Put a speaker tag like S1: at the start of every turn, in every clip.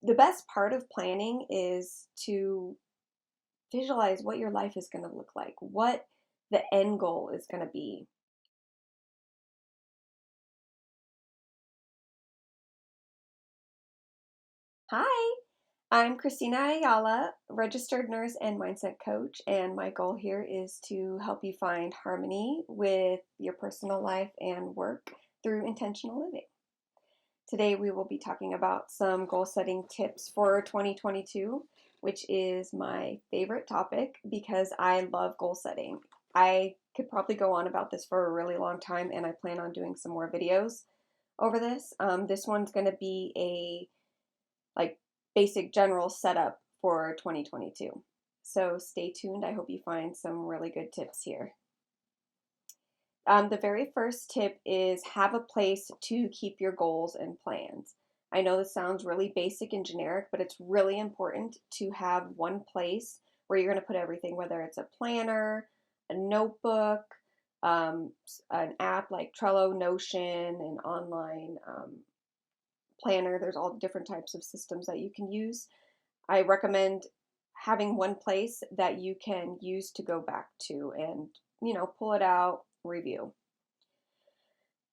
S1: the best part of planning is to visualize what your life is going to look like, what the end goal is going to be. Hi, I'm Christina Ayala, registered nurse and mindset coach, and my goal here is to help you find harmony with your personal life and work through intentional living. Today we will be talking about some goal setting tips for 2022, which is my favorite topic because I love goal setting. I could probably go on about this for a really long time, and I plan on doing some more videos over this. This one's going to be a like basic general setup for 2022. So stay tuned. I hope you find some really good tips here. The very first tip is have a place to keep your goals and plans. I know this sounds really basic and generic, but it's really important to have one place where you're going to put everything, whether it's a planner, a notebook, an app like Trello, Notion, an online planner. There's all different types of systems that you can use. I recommend having one place that you can use to go back to and, pull it out, review.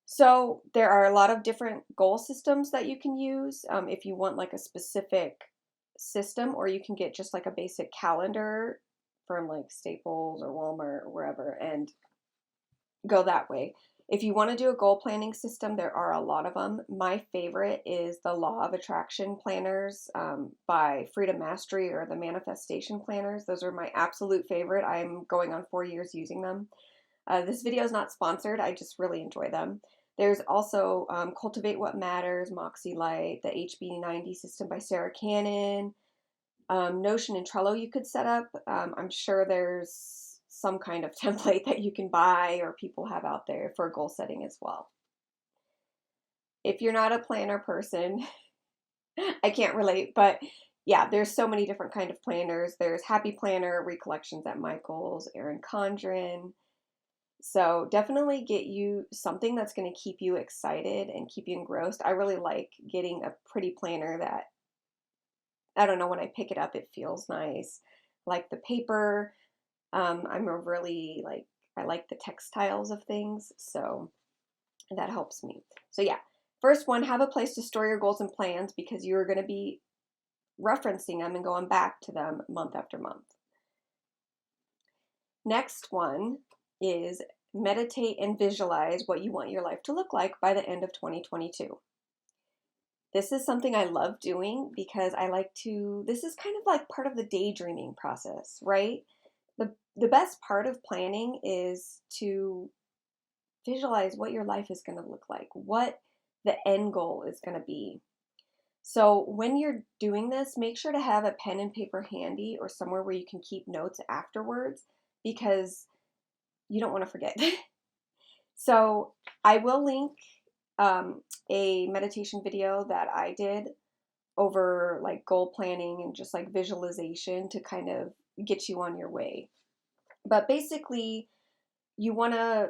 S1: So there are a lot of different goal systems that you can use if you want like a specific system, or you can get just like a basic calendar from like Staples or Walmart or wherever and go that way. If you want to do a goal planning system, there are a lot of them. My favorite is the Law of Attraction planners by Freedom Mastery, or the Manifestation planners. Those are my absolute favorite. I'm going on 4 years using them. This video is not sponsored. I just really enjoy them. There's also Cultivate What Matters, Moxie Light, the HB90 system by Sarah Cannon, Notion and Trello you could set up. I'm sure there's some kind of template that you can buy or people have out there for goal setting as well. If you're not a planner person, I can't relate, but yeah, there's so many different kind of planners. There's Happy Planner, Recollections at Michael's, Erin Condren. So definitely get you something that's going to keep you excited and keep you engrossed. I really like getting a pretty planner that, I don't know, when I pick it up, it feels nice. Like the paper. I'm a really I like the textiles of things, so that helps me. So yeah, first one, have a place to store your goals and plans because you're going to be referencing them and going back to them month after month. Next one is meditate and visualize what you want your life to look like by the end of 2022. This is something I love doing because this is kind of like part of the daydreaming process, right? The best part of planning is to visualize what your life is going to look like, what the end goal is going to be. So when you're doing this, make sure to have a pen and paper handy or somewhere where you can keep notes afterwards because you don't want to forget. So I will link a meditation video that I did over like goal planning and just like visualization to kind of get you on your way. But basically, you want to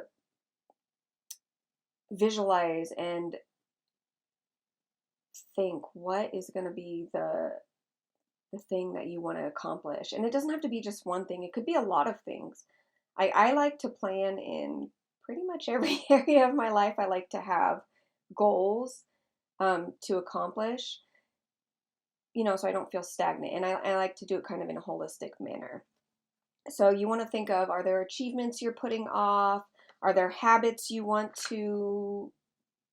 S1: visualize and think what is going to be the thing that you want to accomplish. And it doesn't have to be just one thing. It could be a lot of things. I like to plan in pretty much every area of my life. I like to have goals to accomplish, so I don't feel stagnant. And I like to do it kind of in a holistic manner. So you want to think of, are there achievements you're putting off? Are there habits you want to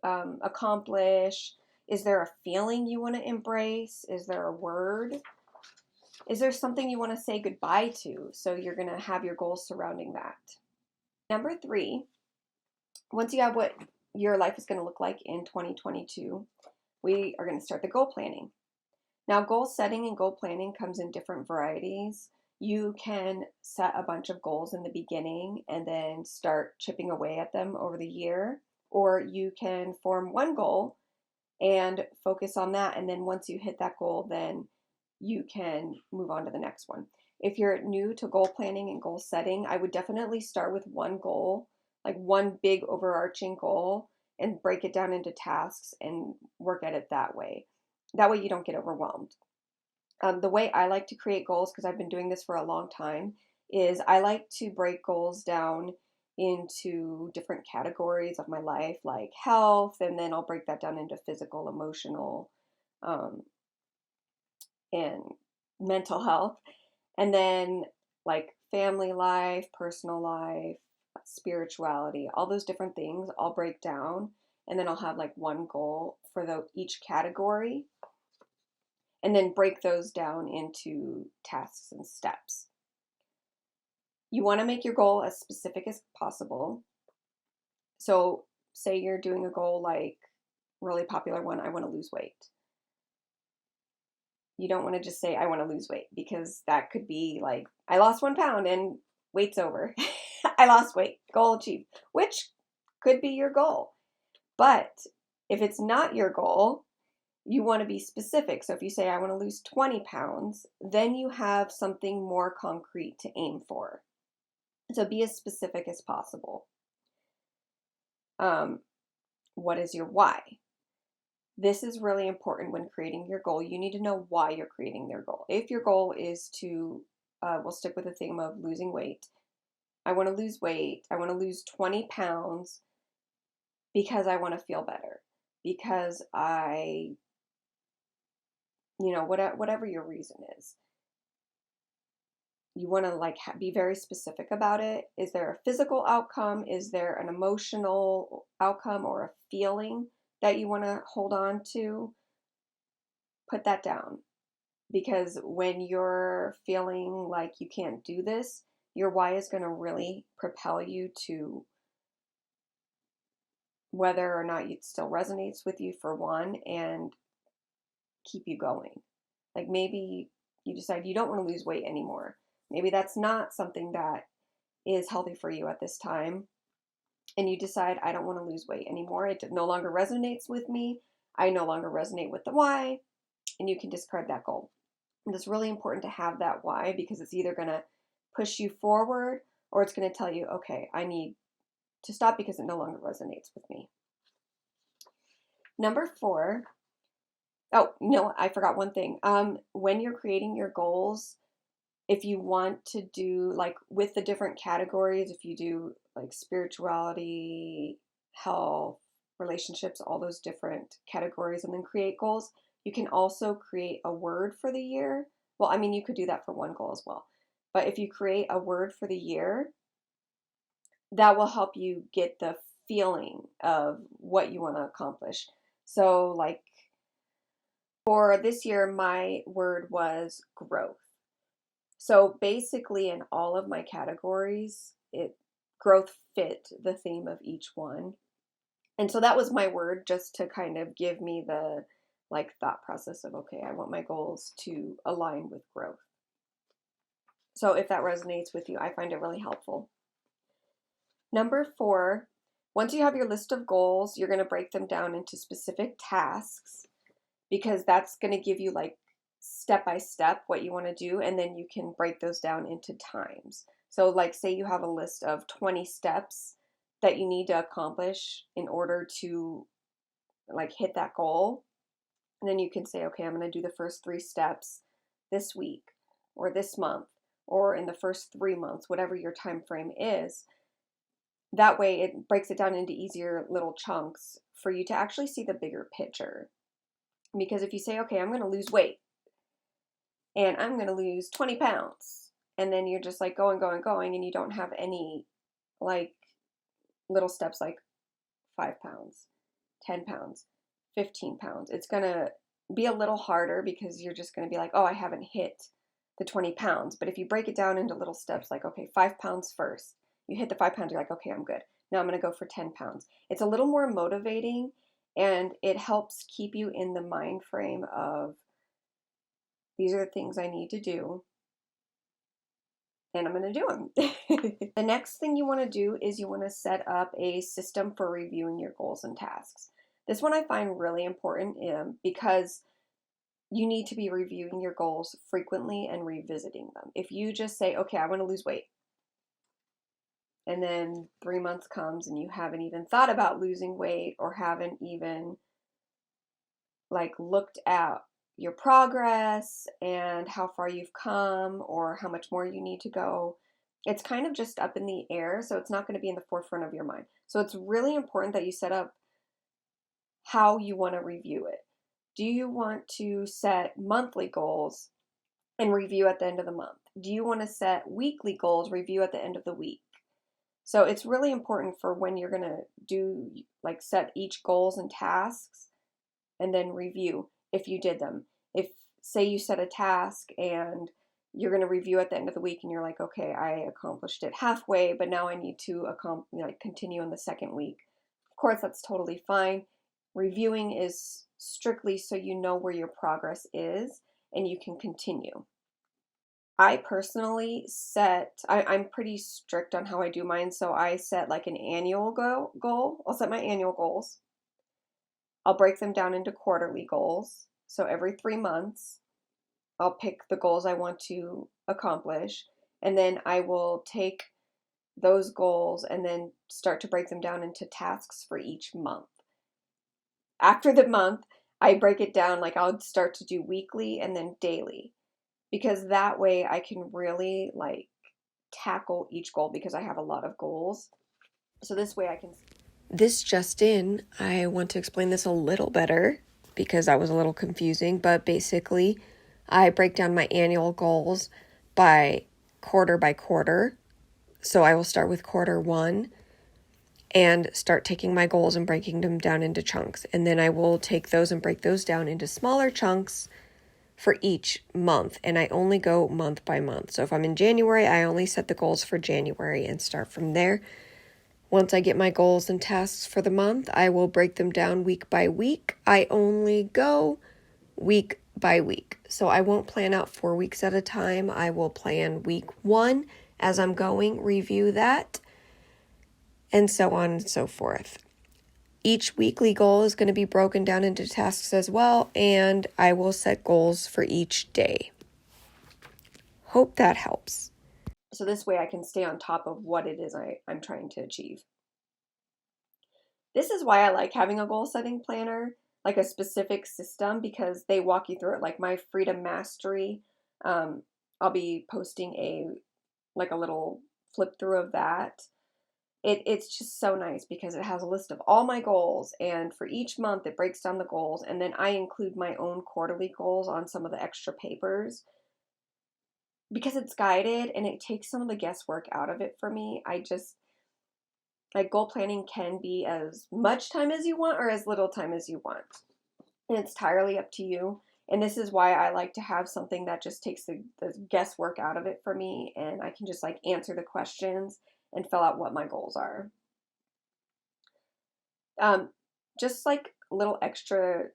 S1: accomplish? Is there a feeling you want to embrace? Is there a word? Is there something you want to say goodbye to? So you're going to have your goals surrounding that. Number 3, once you have what your life is going to look like in 2022, we are going to start the goal planning. Now, goal setting and goal planning comes in different varieties. You can set a bunch of goals in the beginning and then start chipping away at them over the year, or you can form one goal and focus on that. And then once you hit that goal, then you can move on to the next one. If you're new to goal planning and goal setting, I would definitely start with one goal, like one big overarching goal, and break it down into tasks and work at it that way. That way you don't get overwhelmed. The way I like to create goals, because I've been doing this for a long time, is I like to break goals down into different categories of my life, like health, and then I'll break that down into physical, emotional, um, and mental health, and then like family life, personal life, spirituality, all those different things I'll break down, and then I'll have like one goal for each category, and then break those down into tasks and steps. You want to make your goal as specific as possible. So, say you're doing a goal like really popular one, I want to lose weight. You don't want to just say, I want to lose weight, because that could be like, I lost 1 pound and weight's over. I lost weight, goal achieved, which could be your goal. But if it's not your goal, you want to be specific. So if you say, I want to lose 20 pounds, then you have something more concrete to aim for. So be as specific as possible. What is your why? This is really important when creating your goal. You need to know why you're creating your goal. If your goal is to, we'll stick with the theme of losing weight. I want to lose weight. I want to lose 20 pounds because I want to feel better. Because whatever your reason is. You want to like be very specific about it. Is there a physical outcome? Is there an emotional outcome or a feeling that you want to hold on to? Put that down, because when you're feeling like you can't do this, your why is going to really propel you to whether or not it still resonates with you, for one, and keep you going. Like maybe you decide you don't want to lose weight anymore. Maybe that's not something that is healthy for you at this time, and you decide, I don't want to lose weight anymore. It no longer resonates with me. I no longer resonate with the why, and you can discard that goal. And it's really important to have that why, because it's either going to push you forward or it's going to tell you, okay, I need to stop because it no longer resonates with me. Number 4. Oh, no, I forgot one thing. When you're creating your goals, if you want to do like with the different categories, if you do like spirituality, health, relationships, all those different categories, and then create goals, you can also create a word for the year. Well, I mean, you could do that for one goal as well. But if you create a word for the year, that will help you get the feeling of what you want to accomplish. So, like for this year, my word was growth. So basically, in all of my categories, growth fit the theme of each one. And so that was my word, just to kind of give me the like thought process of, okay, I want my goals to align with growth. So if that resonates with you, I find it really helpful. Number 4, once you have your list of goals, you're going to break them down into specific tasks, because that's going to give you like step by step what you want to do, and then you can break those down into times. So like say you have a list of 20 steps that you need to accomplish in order to like hit that goal, and then you can say, okay, I'm going to do the first 3 steps this week or this month or in the first 3 months, whatever your time frame is. That way it breaks it down into easier little chunks for you to actually see the bigger picture. Because if you say, okay, I'm going to lose weight and I'm going to lose 20 pounds, and then you're just like going, and you don't have any like little steps like 5 pounds, 10 pounds, 15 pounds, it's going to be a little harder, because you're just going to be like, oh, I haven't hit the 20 pounds. But if you break it down into little steps, like, okay, 5 pounds first, you hit the 5 pounds, you're like, okay, I'm good. Now I'm going to go for 10 pounds. It's a little more motivating, and it helps keep you in the mind frame of, these are the things I need to do, and I'm going to do them. The next thing you want to do is you want to set up a system for reviewing your goals and tasks. This one I find really important because you need to be reviewing your goals frequently and revisiting them. If you just say, okay, I want to lose weight, and then 3 months comes and you haven't even thought about losing weight, or haven't even like looked at your progress and how far you've come or how much more you need to go. It's kind of just up in the air, so it's not going to be in the forefront of your mind. So it's really important that you set up how you want to review it. Do you want to set monthly goals and review at the end of the month? Do you want to set weekly goals, review at the end of the week? So it's really important for when you're going to do, like, set each goals and tasks and then review if you did them. If, say, you set a task and you're going to review at the end of the week and you're like, okay, I accomplished it halfway, but now I need to continue in the second week. Of course, that's totally fine. Reviewing is strictly so you know where your progress is and you can continue. I personally I'm pretty strict on how I do mine, so I set like an annual goal. I'll set my annual goals. I'll break them down into quarterly goals. So every 3 months, I'll pick the goals I want to accomplish, and then I will take those goals and then start to break them down into tasks for each month. After the month, I break it down, like I'll start to do weekly and then daily, because that way I can really like tackle each goal because I have a lot of goals. So this way I can. This just in, I want to explain this a little better because that was a little confusing, but basically I break down my annual goals by quarter. So I will start with quarter 1 and start taking my goals and breaking them down into chunks. And then I will take those and break those down into smaller chunks for each month. And I only go month by month. So if I'm in January, I only set the goals for January and start from there. Once I get my goals and tasks for the month, I will break them down week by week. I only go week by week. So I won't plan out 4 weeks at a time. I will plan week 1 as I'm going, review that, and so on and so forth. Each weekly goal is going to be broken down into tasks as well, and I will set goals for each day. Hope that helps. So this way I can stay on top of what it is I'm trying to achieve. This is why I like having a goal setting planner, like a specific system, because they walk you through it. Like my Freedom Mastery, I'll be posting a little flip through of that. It's just so nice because it has a list of all my goals, and for each month it breaks down the goals, and then I include my own quarterly goals on some of the extra papers because it's guided and it takes some of the guesswork out of it for me. Like, goal planning can be as much time as you want or as little time as you want, and it's entirely up to you. And this is why I like to have something that just takes the guesswork out of it for me, and I can just like answer the questions and fill out what my goals are. Just like little extra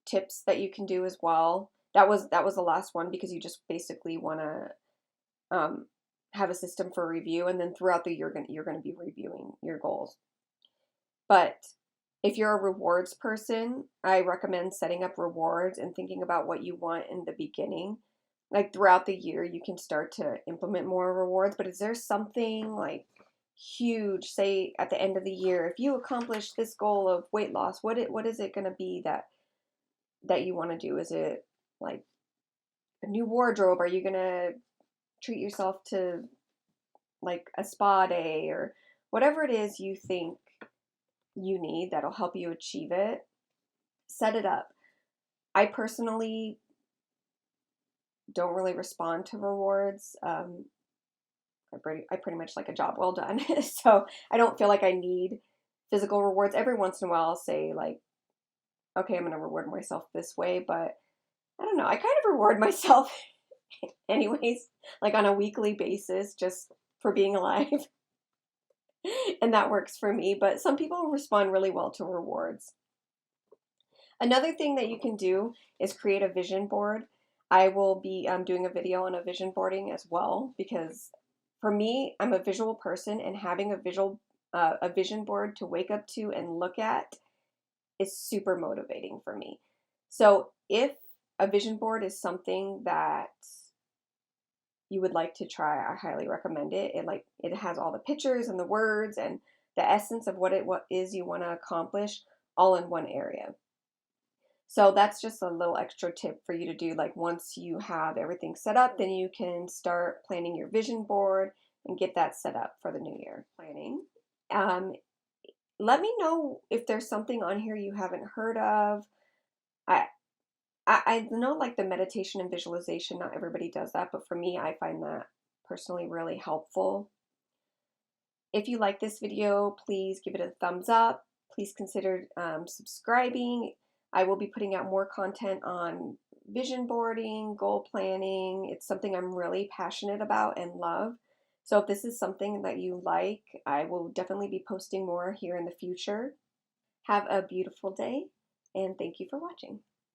S1: tips that you can do as well. That was the last one because you just basically want to have a system for review, and then throughout the year you're going to be reviewing your goals. But if you're a rewards person, I recommend setting up rewards and thinking about what you want in the beginning. Like throughout the year, you can start to implement more rewards. But is there something like huge, say at the end of the year, if you accomplish this goal of weight loss, what is it going to be that you want to do? Is it like a new wardrobe? Are you going to treat yourself to like a spa day or whatever it is you think you need that'll help you achieve it? Set it up. I personally don't really respond to rewards. I pretty much like a job well done. So I don't feel like I need physical rewards. Every once in a while I'll say like, okay, I'm going to reward myself this way, but I don't know. I kind of reward myself anyways, like on a weekly basis just for being alive. And that works for me, but some people respond really well to rewards. Another thing that you can do is create a vision board. I will be doing a video on a vision boarding as well because for me, I'm a visual person, and having a vision board to wake up to and look at is super motivating for me. So if a vision board is something that you would like to try, I highly recommend it. It has all the pictures and the words and the essence of what is you want to accomplish all in one area. So that's just a little extra tip for you to do. Like once you have everything set up, then you can start planning your vision board and get that set up for the new year. Planning. Um, Let me know if there's something on here you haven't heard of. I, I know like the meditation and visualization, not everybody does that, but for me, I find that personally really helpful. If you like this video, please give it a thumbs up. Please consider subscribing. I will be putting out more content on vision boarding, goal planning. It's something I'm really passionate about and love. So if this is something that you like, I will definitely be posting more here in the future. Have a beautiful day, and thank you for watching.